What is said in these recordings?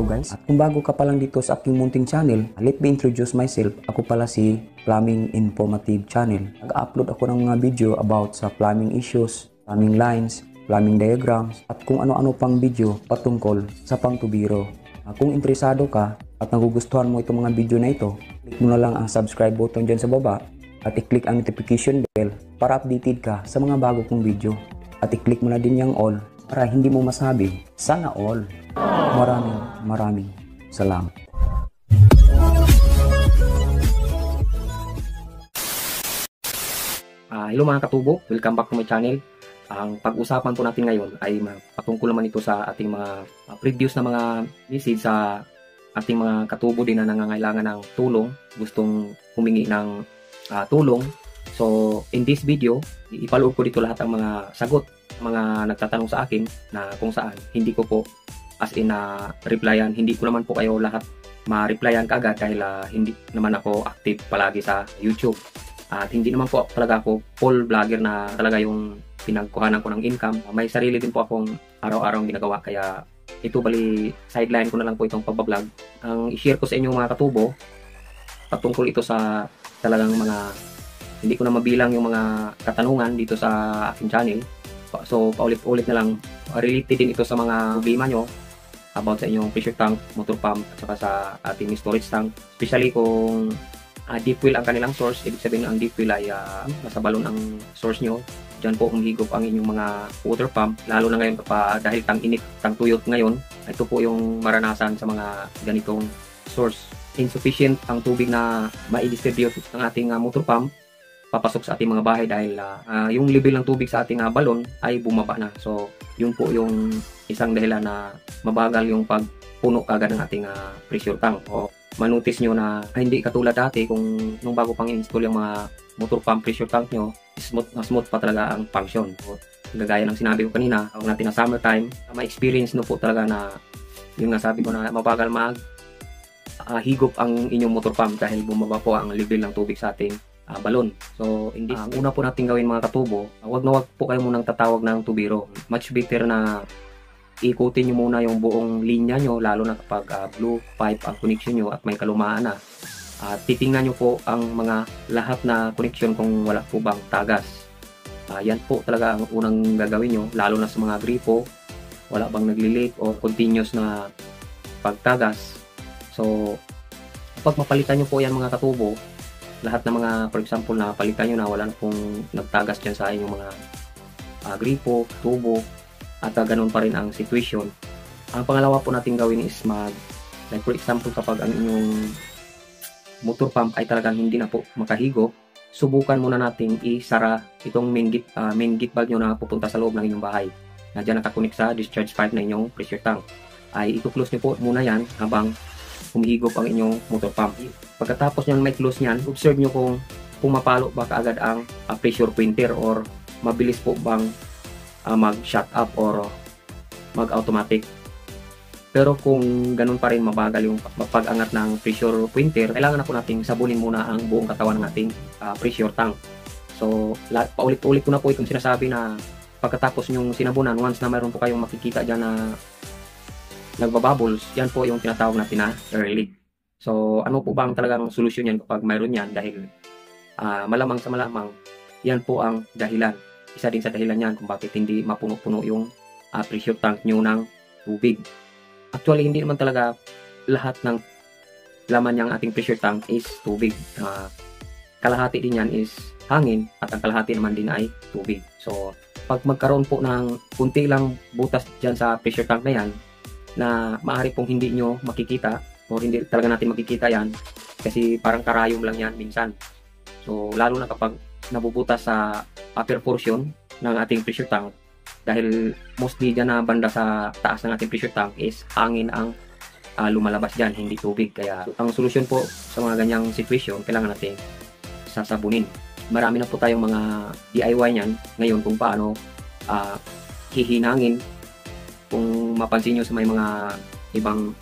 guys. At kung bago ka pa lang dito sa aking munting channel, let me introduce myself. Ako pala si Plumbing Informative Channel. Nag-upload ako ng mga video about sa plumbing issues, plumbing lines, plumbing diagrams, at kung ano-ano pang video patungkol sa pangtubiro. Kung interesado ka at nagugustuhan mo itong mga video na ito, click mo na lang ang subscribe button dyan sa baba at i-click ang notification bell para updated ka sa mga bago kong video. At i-click mo na din yung all para hindi mo masabi, sana all. Maraming salamat. Hello mga katubo, welcome back to my channel. Ang pag-usapan po natin ngayon ay patungkol naman ito sa ating mga previous na mga message sa ating mga katubo din na nangangailangan ng tulong, gustong humingi ng tulong. So in this video, ipaloob ko dito lahat ang mga sagot, mga nagtatanong sa akin na kung saan hindi ko po as in replyan, hindi ko naman po kayo lahat ma-replyan kaagad dahil hindi naman ako active palagi sa YouTube. At hindi naman po talaga ako full vlogger na talaga yung pinagkuhanan ko ng income. May sarili din po akong araw-araw ginagawa, kaya ito bali sideline ko na lang po itong pagbablog. Ang i-share ko sa inyo mga katubo, patungkol ito sa talagang mga hindi ko na mabilang yung mga katanungan dito sa aking channel. So paulit-ulit na lang, related din ito sa mga problema nyo about sa inyong pressure tank, motor pump, at saka sa ating storage tank. Especially kung deep well ang kanilang source, ibig sabihin ang deep well ay nasa balon ang source nyo. Diyan po humihigop ang inyong mga water pump, lalo na ngayon dahil tang-init, tang-tuyot ngayon. Ito po yung maranasan sa mga ganitong source. Insufficient ang tubig na ma-distribute ng ating motor pump papasok sa ating mga bahay dahil yung level ng tubig sa ating balon ay bumaba na. So yun po yung isang dahilan na mabagal yung pagpuno kagad ng ating pressure tank. O manotice nyo na hindi katulad dati kung nung bago pang install yung mga motor pump pressure tank nyo, smooth pa talaga ang function. O, gagaya ng sinabi ko kanina, kung natin na summertime, ma-experience no po talaga na yung nasabi ko na mabagal higop ang inyong motor pump dahil bumaba po ang level ng tubig sa ating balon. So, ang una po natin gawin mga katubo, wag po kayo munang tatawag ng tubiro. Much better na ikutin nyo muna yung buong linya nyo, lalo na kapag blue pipe ang connection nyo at may kalumaan na. Titingnan nyo po ang mga lahat na connection kung wala po bang tagas. Yan po talaga ang unang gagawin nyo, lalo na sa mga gripo, wala bang nagli-leak o continuous na pagtagas. So, kapag mapalitan nyo po yan mga katubo, lahat ng mga, for example, na palitan nyo na wala na pong nagtagas dyan sa inyong mga gripo, tubo, at ganun pa rin ang situation. Ang pangalawa po natin gawin is like for example, kapag ang inyong motor pump ay talagang hindi na po makahigop, subukan muna nating isara itong main gate valve nyo na pupunta sa loob ng inyong bahay. Na dyan nakakunik sa discharge pipe na inyong pressure tank. Ay i-close nyo po muna yan habang humihigop ang inyong motor pump. Pagkatapos nyan may close nyan, observe nyo kung pumapalo ba kaagad ang pressure pointer or mabilis po bang mag-shut up or mag-automatic. Pero kung ganun pa rin mabagal yung pag-angat ng pressure pointer, kailangan na po nating sabunin muna ang buong katawan ng ating pressure tank. So paulit-ulit ko na po itong sinasabi na pagkatapos yung sinabunan, once na mayroon po kayong makikita dyan na nagbabubbles, yan po yung tinatawag natin na air leak. So ano po bang talagang solusyon yan kapag mayroon yan? Dahil malamang sa malamang, yan po ang dahilan. Isa din sa dahilan yan kung bakit hindi mapuno-puno yung pressure tank nyo ng tubig. Actually, hindi naman talaga lahat ng laman ng ating pressure tank is tubig. Kalahati din yan is hangin at ang kalahati naman din ay tubig. So pag magkaroon po ng kunti lang butas dyan sa pressure tank na yan, na maaari pong hindi nyo makikita o hindi talaga natin makikita yan kasi parang karayom lang yan minsan. So lalo na kapag nabubutas sa upper portion ng ating pressure tank, dahil mostly dyan na banda sa taas ng ating pressure tank is hangin ang lumalabas dyan, hindi tubig. Kaya ang solusyon po sa mga ganyang situation, kailangan natin sasabunin. Marami na po tayong mga DIY nyan ngayon kung paano hihinangin. Kung mapansin nyo sa may mga ibang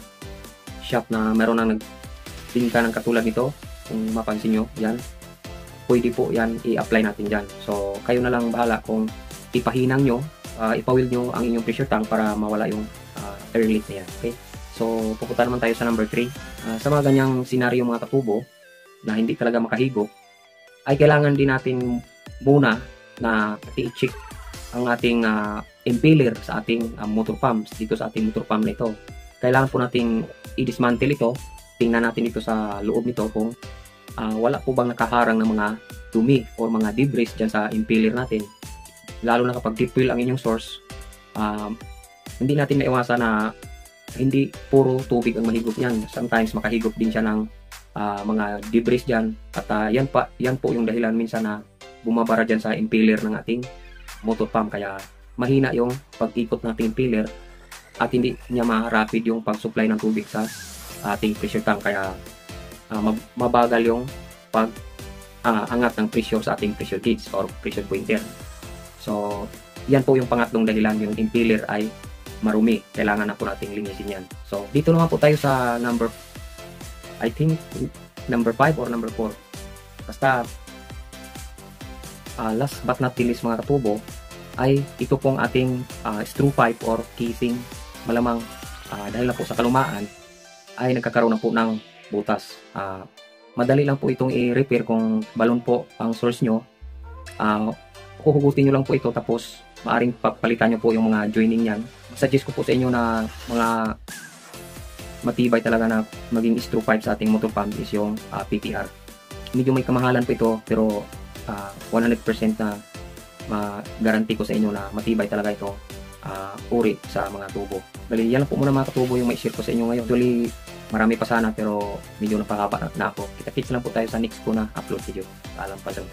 shop na meron na nagtinta ng katulad nito, kung mapansin nyo, yan, pwede po yan i-apply natin dyan. So kayo na lang bahala kung ipahinang nyo, ipawil nyo ang inyong pressure tank para mawala yung air leak na yan. Okay? So, pupunta naman tayo sa number 3. Sa mga ganyang senaryo mga katubo na hindi talaga makahigop, ay kailangan din natin muna na i-check ang ating impeller sa ating motor pumps dito sa ating motor pump na ito. Kailangan po nating i-dismantle ito. Tingnan natin dito sa loob nito kung wala po bang nakaharang ng mga dumi o mga debris dyan sa impeller natin. Lalo na kapag deep well ang inyong source, hindi natin maiwasan na hindi puro tubig ang mahigop niyan. Sometimes makahigop din siya ng mga debris dyan. At yan po yung dahilan minsan na bumabara dyan sa impeller ng ating motor pump. Kaya mahina yung pag-ikot ng ating impeller at hindi niya ma-rapid yung pag-supply ng tubig sa ating pressure tank. Kaya mabagal yung pag-angat ng pressure sa ating pressure gauge or pressure pointer. So, yan po yung pangatlong dahilan, yung impeller ay marumi. Kailangan na po nating linisin yan. So, dito naman po tayo sa number 5 or number 4. Basta, last but not least mga katubo, ay ito pong ating screw pipe or casing. Malamang dahil na po sa kalumaan, ay nagkakaroon na po ng butas. Madali lang po itong i-repair kung balon po ang source nyo. Huhugutin nyo lang po ito, tapos maaring papalitan nyo po yung mga joining yan. Suggest ko po sa inyo na mga matibay talaga na maging screw pipe sa ating motor pump is yung PTR. Medyo may kamahalan po ito, pero 100% na ma-guarantee ko sa inyo na matibay talaga ito uri sa mga tubo. Dali, yan lang po muna mga katubo yung may share ko sa inyo ngayon. Actually, marami pa sana pero medyo napakaba na ako. Kita-kits lang po tayo sa next ko na upload video. Paalam pa lang.